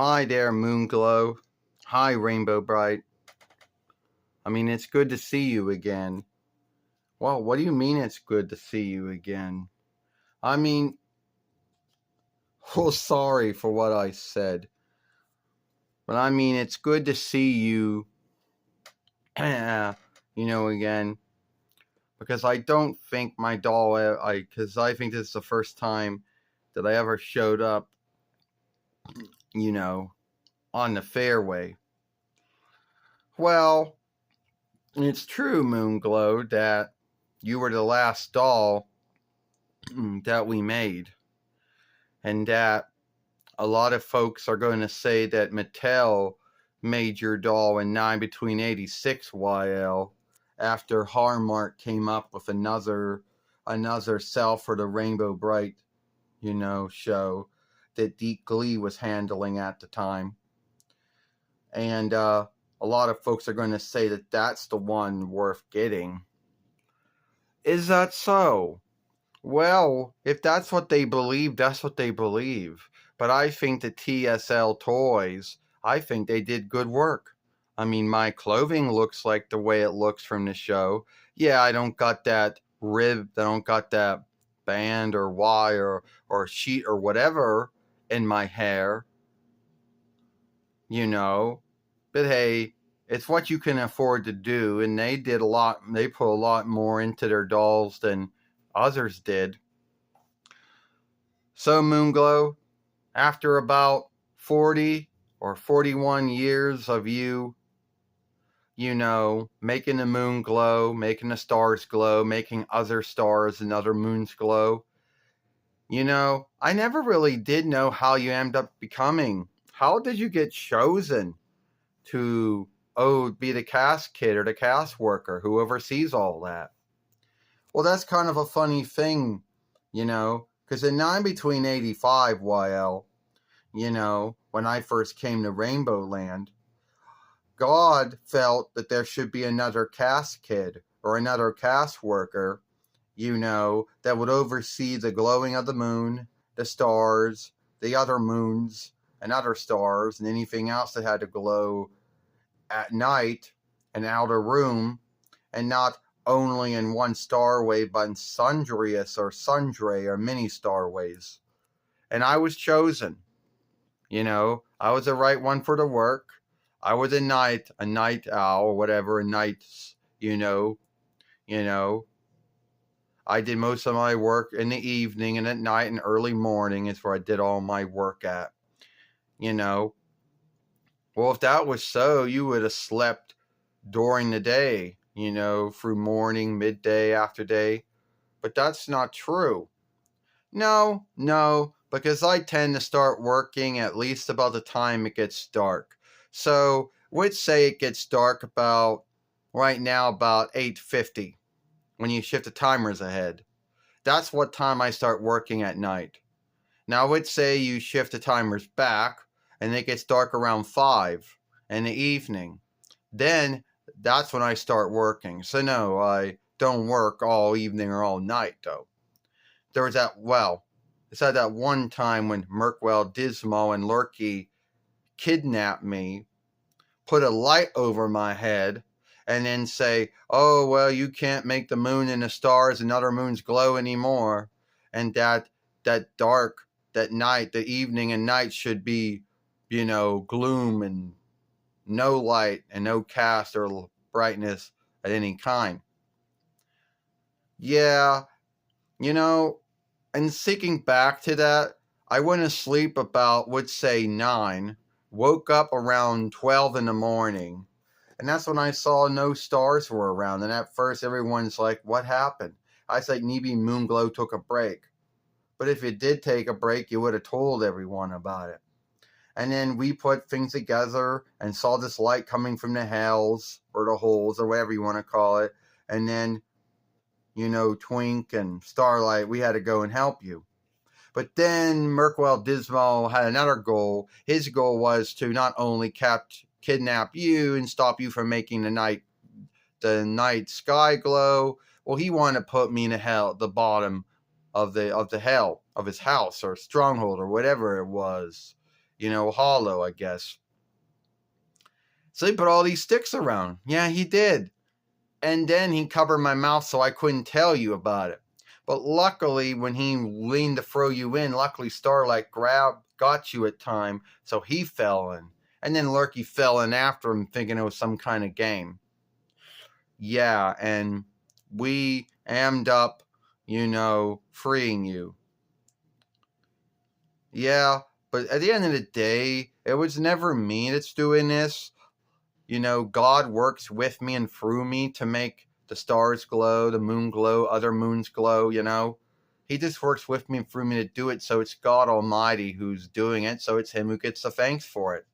Hi there, Moonglow. Hi, Rainbow Brite. I mean, it's good to see you again. Well, what do you mean it's good to see you again? I mean, oh, sorry for what I said. But I mean, it's good to see you, again. Because I don't think my doll, because I think this is the first time that I ever showed up, you know, on the fairway. Well, it's true, Moonglow, that you were the last doll that we made. And that a lot of folks are going to say that Mattel made your doll in 9 between 86 YL after Hallmark came up with another cell for the Rainbow Brite, show that Deep Glee was handling at the time. And a lot of folks are going to say that that's the one worth getting. Is that so? Well, if that's what they believe, that's what they believe. But I think the TSL toys, I think they did good work. I mean, my clothing looks like the way it looks from the show. Yeah, I don't got that rib, I don't got that band or wire or sheet or whatever in my hair, But hey, it's what you can afford to do, and they put a lot more into their dolls than others did. So, Moonglow, after about 40 or 41 years of making the moon glow, making the stars glow, making other stars and other moons glow, I never really did know how you ended up becoming. How did you get chosen to, be the cast kid or the cast worker who oversees all that? Well, that's kind of a funny thing, because in 9 between 85 YL, when I first came to Rainbow Land, God felt that there should be another cast kid or another cast worker, that would oversee the glowing of the moon, the stars, the other moons, and other stars, and anything else that had to glow at night, an outer room, and not only in one starway, but in sundry or many starways. And I was chosen. I was the right one for the work. I was a night owl or whatever, nights, I did most of my work in the evening and at night and early morning is where I did all my work at. Well, if that was so, you would have slept during the day, through morning, midday, after day. But that's not true. No, because I tend to start working at least about the time it gets dark. So, let's say it gets dark right now, about 8:50, when you shift the timers ahead. That's what time I start working at night. Now, let's say you shift the timers back, and it gets dark around 5 in the evening. Then, that's when I start working. So, no, I don't work all evening or all night, though. There was it's at that one time when Merkwell, Dismal, and Lurky kidnapped me, put a light over my head, and then say, oh, well, you can't make the moon and the stars and other moons glow anymore. And that dark, that night, the evening and night should be, gloom and no light and no cast or brightness at any kind. Yeah, and thinking back to that, I went to sleep about, let's say, 9, woke up around 12 in the morning, and that's when I saw no stars were around. And at first, everyone's like, what happened? I said, maybe Moonglow took a break. But if it did take a break, you would have told everyone about it. And then we put things together and saw this light coming from the hells, or the holes, or whatever you want to call it. And then Twink and Starlight, we had to go and help you. But then Merkwell Dismal had another goal. His goal was to not only kidnap you and stop you from making the night sky glow. Well, he wanted to put me in the bottom of the hell of his house or stronghold or whatever it was. hollow, I guess. So he put all these sticks around. Yeah, he did. And then he covered my mouth so I couldn't tell you about it. But luckily, when he leaned to throw you in, luckily Starlight got you at time, so he fell in. And then Lurky fell in after him, thinking it was some kind of game. Yeah, and we ended up, freeing you. Yeah, but at the end of the day, it was never me that's doing this. God works with me and through me to make the stars glow, the moon glow, other moons glow, He just works with me and through me to do it, so it's God Almighty who's doing it, so it's Him who gets the thanks for it.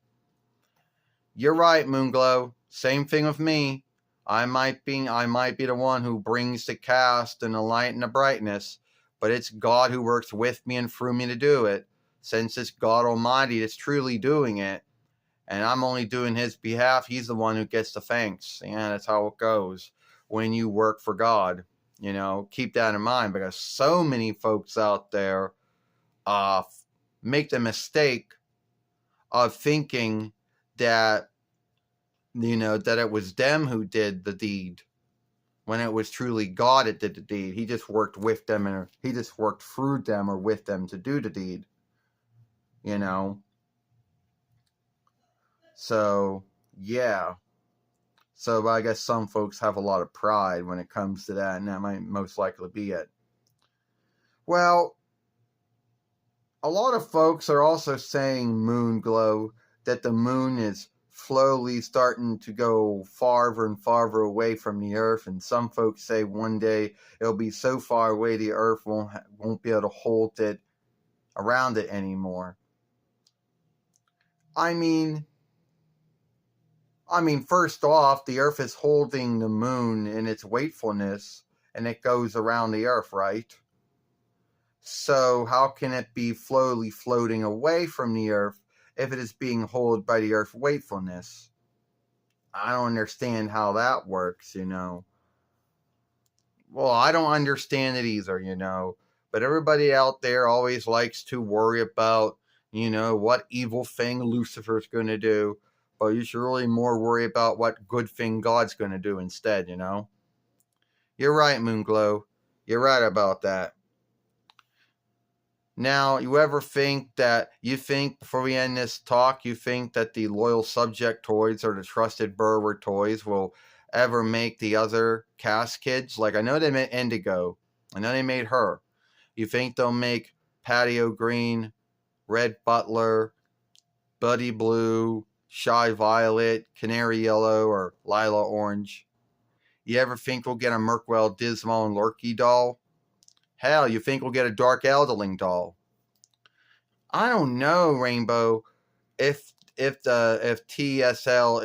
You're right, Moonglow. Same thing with me. I might be the one who brings the cast and the light and the brightness, but it's God who works with me and through me to do it, since it's God Almighty that's truly doing it. And I'm only doing His behalf. He's the one who gets the thanks. Yeah, that's how it goes when you work for God. Keep that in mind, because so many folks out there make the mistake of thinking that, that it was them who did the deed, when it was truly God that did the deed. He just worked with them, and He just worked through them or with them to do the deed. So, yeah. So I guess some folks have a lot of pride when it comes to that, and that might most likely be it. Well, a lot of folks are also saying, Moonglow, that the moon is slowly starting to go farther and farther away from the Earth, and some folks say one day it'll be so far away the Earth won't be able to hold it around it anymore. I mean, first off, the Earth is holding the moon in its wakefulness, and it goes around the Earth, right? So how can it be slowly floating away from the Earth if it is being held by the Earth's wakefulness? I don't understand how that works, Well, I don't understand it either, But everybody out there always likes to worry about, what evil thing Lucifer's going to do. But you should really more worry about what good thing God's going to do instead, You're right, Moonglow. You're right about that. Now, you ever think, before we end this talk, you think that the Loyal Subject toys or the Trusted Burwer toys will ever make the other cast kids? Like, I know they made Indigo. I know they made her. You think they'll make Patty O'Green, Red Butler, Buddy Blue, Shy Violet, Canary Yellow, or Lila Orange? You ever think we'll get a Merkwell, Dismal, and Lurky doll? Hell, you think we'll get a Dark Elderling doll? I don't know, Rainbow. If the TSL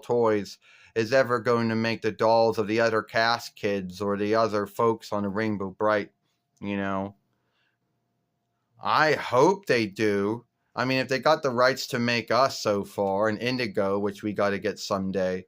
toys is ever going to make the dolls of the other cast kids or the other folks on the Rainbow Brite, I hope they do. I mean, if they got the rights to make us so far, and Indigo, which we got to get someday,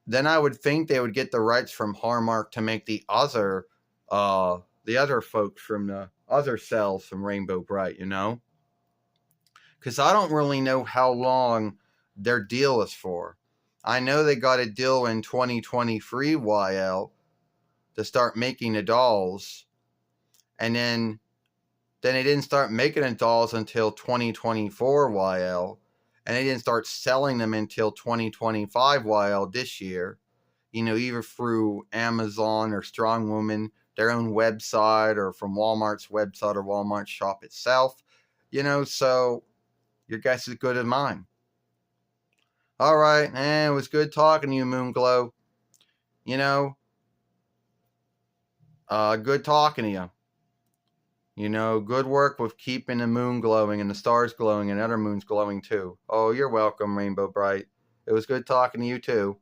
then I would think they would get the rights from Hallmark to make the other folks from the other cells from Rainbow Brite, Because I don't really know how long their deal is for. I know they got a deal in 2023 YL to start making the dolls, and then they didn't start making the dolls until 2024 YL, and they didn't start selling them until 2025 YL this year. Either through Amazon or Strong Woman, their own website, or from Walmart's website or Walmart shop itself. So your guess is as good as mine. All right, it was good talking to you, Moonglow. Good talking to you. Good work with keeping the moon glowing and the stars glowing and other moons glowing too. Oh, you're welcome, Rainbow Brite. It was good talking to you too.